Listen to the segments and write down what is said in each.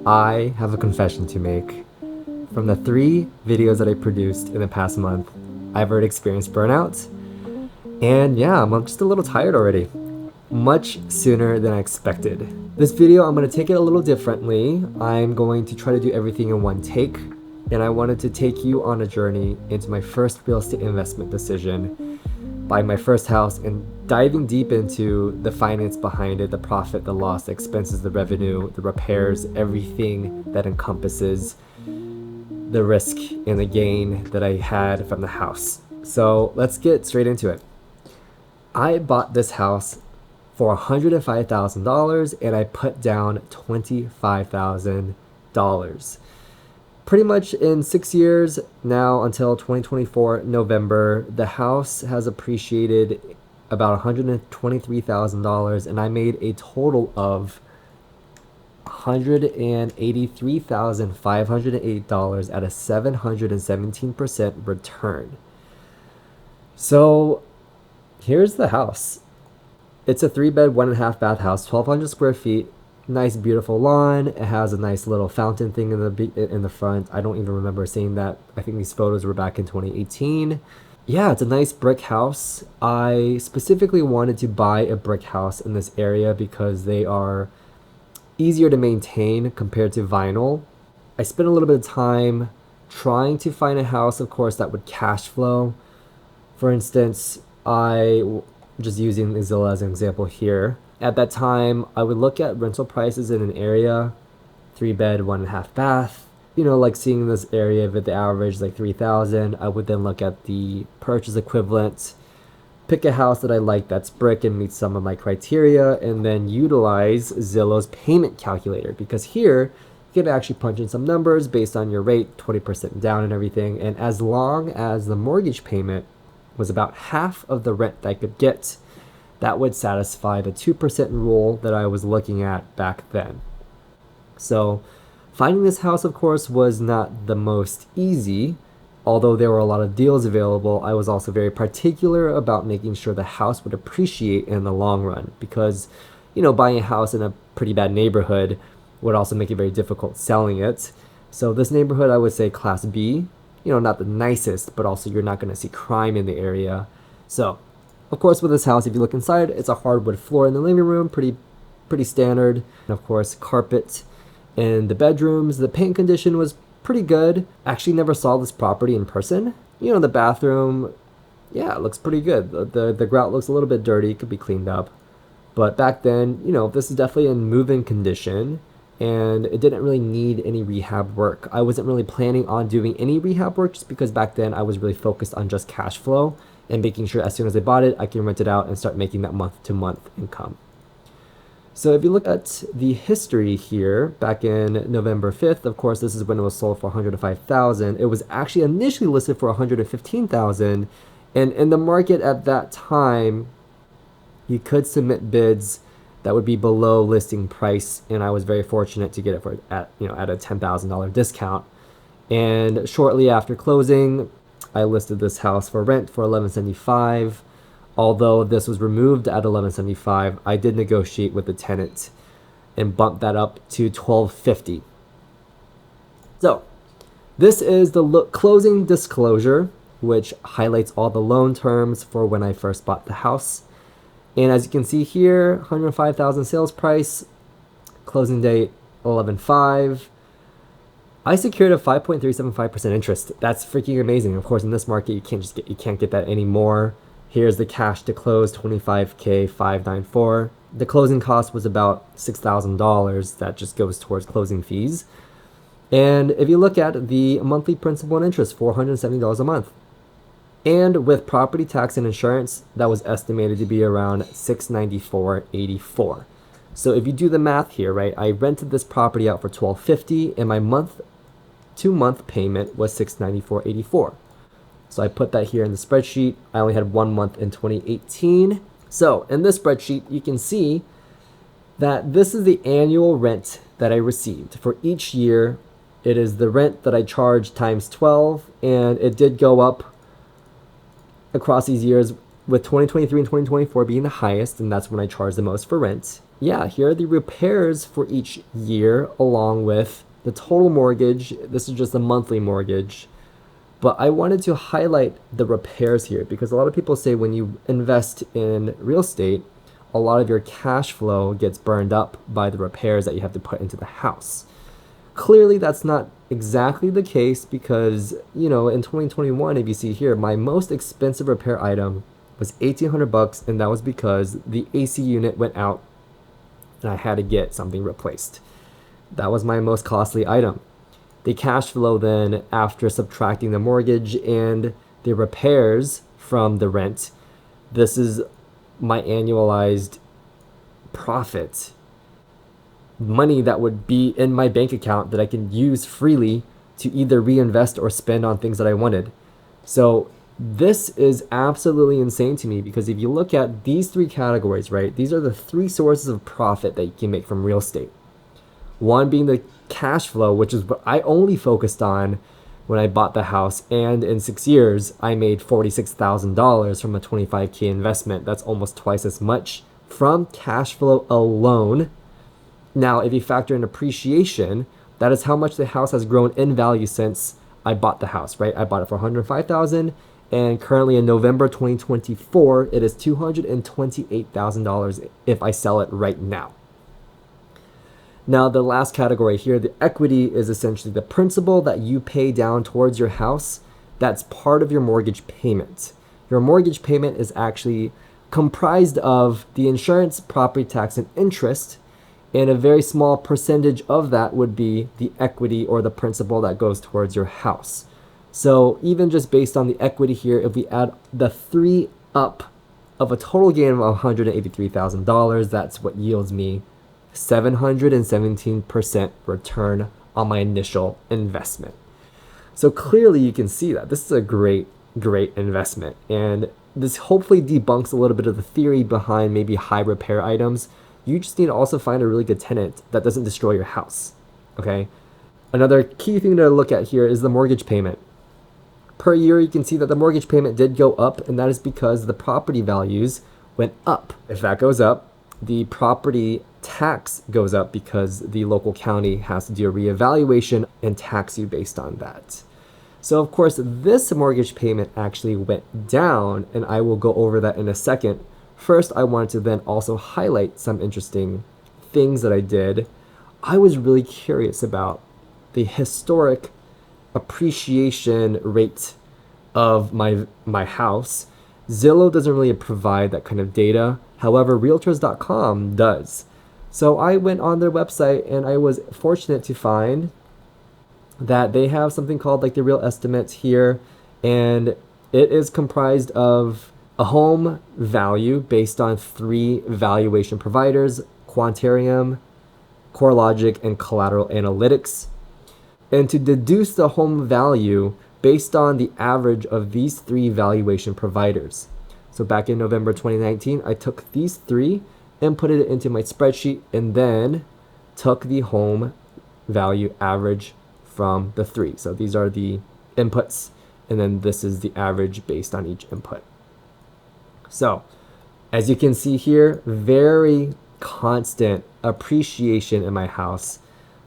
I have a confession to make. From the 3 videos that I produced in the past month, I've already experienced burnout. And yeah, I'm just a little tired already. Much sooner than I expected. This video, I'm going to take it a little differently. I'm going to try to do everything in one take. And I wanted to take you on a journey into my first real estate investment decision, buying my first house, and diving deep into the finance behind it, the profit, the loss, the expenses, the revenue, the repairs, everything that encompasses the risk and the gain that I had from the house. So let's get straight into it. I bought this house for $105,000 and I put down $25,000. Pretty much in 6 years now, until 2024 November, the house has appreciated about $123,000 and I made a total of $183,508 at a 717% return. So here's the house. It's a 3-bed, 1.5-bath house, 1,200 square feet, nice beautiful lawn. It has a nice little fountain thing in the front. I don't even remember seeing that. I think these photos were back in 2018. Yeah, it's a nice brick house. I specifically wanted to buy a brick house in this area because they are easier to maintain compared to vinyl. I spent a little bit of time trying to find a house, of course, that would cash flow. For instance, just using Zillow as an example here. At that time, I would look at rental prices in an area, 3-bed, 1.5-bath. Like seeing this area with the average like 3,000. I would then look at the purchase equivalent, pick a house that I like that's brick and meets some of my criteria, and then utilize Zillow's payment calculator, because here you can actually punch in some numbers based on your rate, 20% down and everything. And as long as the mortgage payment was about half of the rent that I could get, that would satisfy the 2% rule that I was looking at back then. So finding this house, of course, was not the most easy. Although there were a lot of deals available, I was also very particular about making sure the house would appreciate in the long run, because, buying a house in a pretty bad neighborhood would also make it very difficult selling it. So this neighborhood, I would say class B, not the nicest, but also you're not going to see crime in the area. So, of course, with this house, if you look inside, it's a hardwood floor in the living room, pretty standard. And of course, carpet in the bedrooms. The paint condition was pretty good. Actually never saw this property in person. The bathroom, yeah, it looks pretty good. The grout looks a little bit dirty, could be cleaned up. But back then, this is definitely in move-in condition, and it didn't really need any rehab work. I wasn't really planning on doing any rehab work just because back then I was really focused on just cash flow and making sure as soon as I bought it, I can rent it out and start making that month-to-month income. So if you look at the history here, back in November 5th, of course, this is when it was sold for $105,000. It was actually initially listed for $115,000. And in the market at that time, you could submit bids that would be below listing price. And I was very fortunate to get it at a $10,000 discount. And shortly after closing, I listed this house for rent for $1,175. Although this was removed at $1,175, I did negotiate with the tenant and bump that up to $1,250. So this is the closing disclosure, which highlights all the loan terms for when I first bought the house. And as you can see here, $105,000 sales price, closing date 11/5. I secured a 5.375% interest. That's freaking amazing. Of course, in this market, you can't get that anymore. Here's the cash to close, $25,594. The closing cost was about $6,000. That just goes towards closing fees. And if you look at the monthly principal and interest, $470 a month. And with property tax and insurance, that was estimated to be around $694.84. So if you do the math here, right, I rented this property out for $1,250 and my month-to-month payment was $694.84. So I put that here in the spreadsheet. I only had 1 month in 2018. So in this spreadsheet, you can see that this is the annual rent that I received for each year. It is the rent that I charged times 12, and it did go up across these years, with 2023 and 2024 being the highest, and that's when I charged the most for rent. yeah, here are the repairs for each year along with the total mortgage. This is just a monthly mortgage. But I wanted to highlight the repairs here because a lot of people say when you invest in real estate, a lot of your cash flow gets burned up by the repairs that you have to put into the house. Clearly, that's not exactly the case because, in 2021, if you see here, my most expensive repair item was $1,800, and that was because the AC unit went out and I had to get something replaced. That was my most costly item. The cash flow then, after subtracting the mortgage and the repairs from the rent, this is my annualized profit. Money that would be in my bank account that I can use freely to either reinvest or spend on things that I wanted. So this is absolutely insane to me because if you look at these three categories, right, these are the three sources of profit that you can make from real estate. One being the cash flow, which is what I only focused on when I bought the house. And in 6 years, I made $46,000 from a $25K investment. That's almost twice as much from cash flow alone. Now, if you factor in appreciation, that is how much the house has grown in value since I bought the house, right? I bought it for $105,000, and currently in November 2024, it is $228,000 if I sell it right now. Now, the last category here, the equity, is essentially the principal that you pay down towards your house. That's part of your mortgage payment. Your mortgage payment is actually comprised of the insurance, property tax, and interest, and a very small percentage of that would be the equity or the principal that goes towards your house. So even just based on the equity here, if we add the three up of a total gain of $183,000, that's what yields me 717% return on my initial investment. So clearly you can see that this is a great investment. And this hopefully debunks a little bit of the theory behind maybe high repair items. You just need to also find a really good tenant that doesn't destroy your house, okay? Another key thing to look at here is the mortgage payment. Per year, you can see that the mortgage payment did go up, and that is because the property values went up. If that goes up, the property tax goes up because the local county has to do a reevaluation and tax you based on that. So of course, this mortgage payment actually went down, and I will go over that in a second. First, I wanted to then also highlight some interesting things that I did. I was really curious about the historic appreciation rate of my house. Zillow doesn't really provide that kind of data. However, realtors.com does. So I went on their website and I was fortunate to find that they have something called like the real estimate here, and it is comprised of a home value based on three valuation providers: Quantarium, CoreLogic, and Collateral Analytics. And to deduce the home value based on the average of these three valuation providers. So back in November 2019, I took these three and put it into my spreadsheet and then took the home value average from the three. So these are the inputs, and then this is the average based on each input. So as you can see here, very constant appreciation in my house.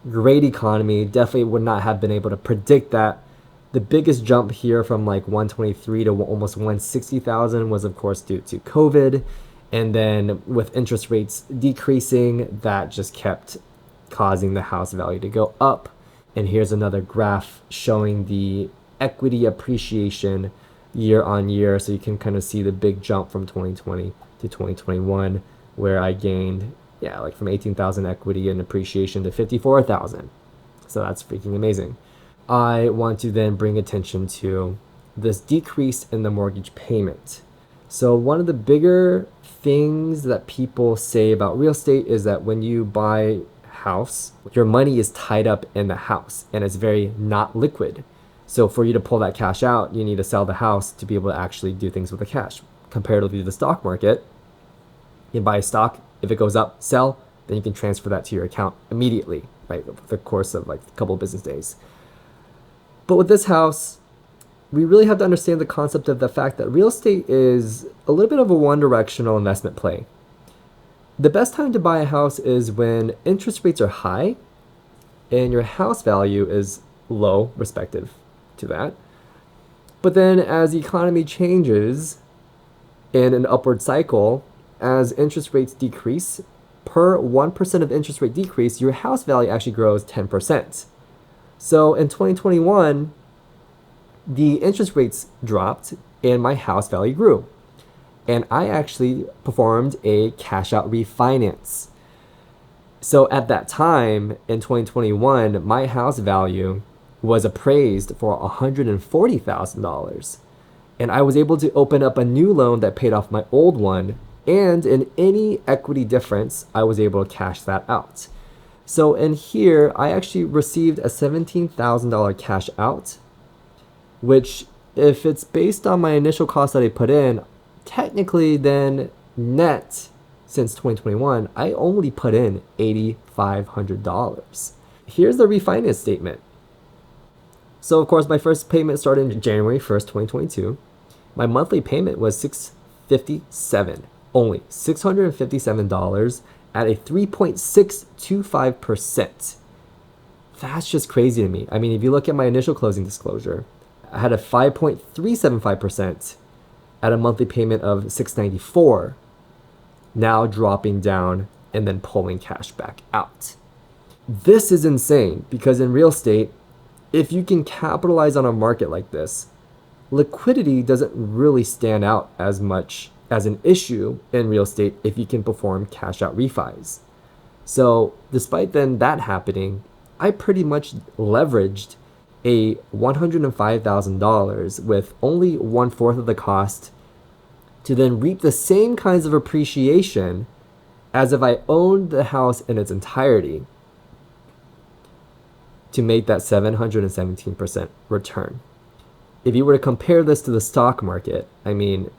Great economy. Definitely would not have been able to predict that. The biggest jump here from like 123 to almost 160,000 was of course due to COVID. And then with interest rates decreasing, that just kept causing the house value to go up. And here's another graph showing the equity appreciation year on year. So you can kind of see the big jump from 2020 to 2021, where I gained, like from 18,000 equity and appreciation to 54,000. So that's freaking amazing. I want to then bring attention to this decrease in the mortgage payment. So one of the bigger things that people say about real estate is that when you buy a house, your money is tied up in the house and it's very not liquid. So for you to pull that cash out, you need to sell the house to be able to actually do things with the cash. Comparatively to the stock market, you buy a stock, if it goes up, sell, then you can transfer that to your account immediately, right? Over the course of like a couple of business days. But with this house, we really have to understand the concept of the fact that real estate is a little bit of a one-directional investment play. The best time to buy a house is when interest rates are high and your house value is low, respective to that. But then as the economy changes in an upward cycle, as interest rates decrease, per 1% of interest rate decrease, your house value actually grows 10%. So in 2021, the interest rates dropped and my house value grew. And I actually performed a cash out refinance. So at that time in 2021, my house value was appraised for $140,000. And I was able to open up a new loan that paid off my old one. And in any equity difference, I was able to cash that out. So in here, I actually received a $17,000 cash out, which if it's based on my initial cost that I put in, technically then net since 2021, I only put in $8,500. Here's the refinance statement. So of course, my first payment started in January 1st, 2022. My monthly payment was $657, only $657 at a 3.625%. That's just crazy to me. I mean, if you look at my initial closing disclosure, I had a 5.375% at a monthly payment of $694, now dropping down and then pulling cash back out. This is insane because in real estate, if you can capitalize on a market like this, liquidity doesn't really stand out as much as an issue in real estate if you can perform cash out refis. So despite then that happening, I pretty much leveraged a $105,000 with only 1/4 of the cost to then reap the same kinds of appreciation as if I owned the house in its entirety to make that 717% return. If you were to compare this to the stock market, I mean,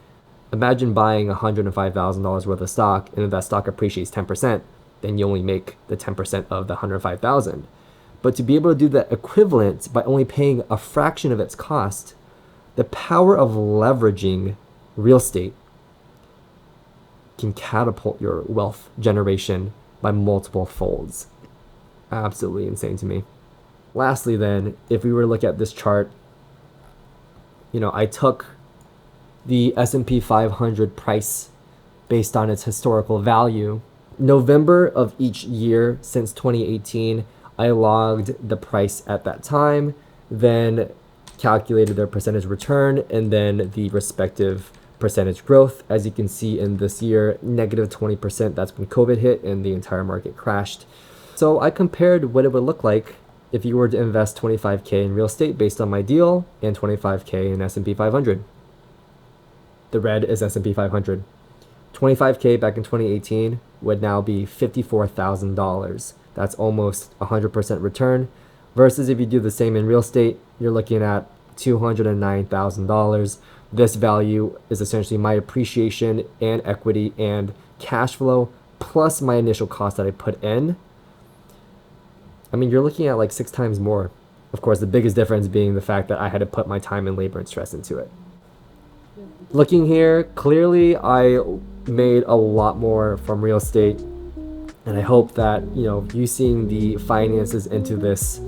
imagine buying $105,000 worth of stock, and if that stock appreciates 10%, then you only make the 10% of the $105,000. But to be able to do that equivalent by only paying a fraction of its cost, the power of leveraging real estate can catapult your wealth generation by multiple folds. Absolutely insane to me. Lastly then, if we were to look at this chart, I took the S&P 500 price based on its historical value. November of each year since 2018, I logged the price at that time, then calculated their percentage return, and then the respective percentage growth. As you can see in this year, negative 20%, that's when COVID hit and the entire market crashed. So I compared what it would look like if you were to invest 25K in real estate based on my deal and 25K in S&P 500. The red is S&P 500. 25K back in 2018 would now be $54,000. That's almost 100% return. Versus if you do the same in real estate, you're looking at $209,000. This value is essentially my appreciation and equity and cash flow plus my initial cost that I put in. I mean, you're looking at like 6 times more. Of course, the biggest difference being the fact that I had to put my time and labor and stress into it. Looking here, clearly I made a lot more from real estate. And I hope that, you seeing the finances into this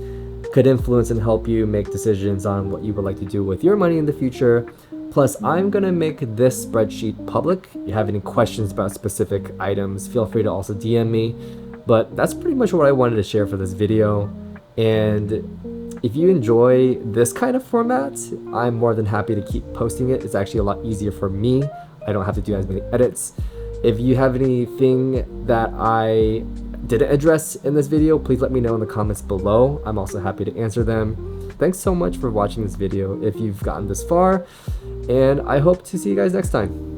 could influence and help you make decisions on what you would like to do with your money in the future. Plus, I'm going to make this spreadsheet public. If you have any questions about specific items, feel free to also DM me. But that's pretty much what I wanted to share for this video. And if you enjoy this kind of format, I'm more than happy to keep posting it. It's actually a lot easier for me. I don't have to do as many edits. If you have anything that I didn't address in this video, please let me know in the comments below. I'm also happy to answer them. Thanks so much for watching this video if you've gotten this far, and I hope to see you guys next time.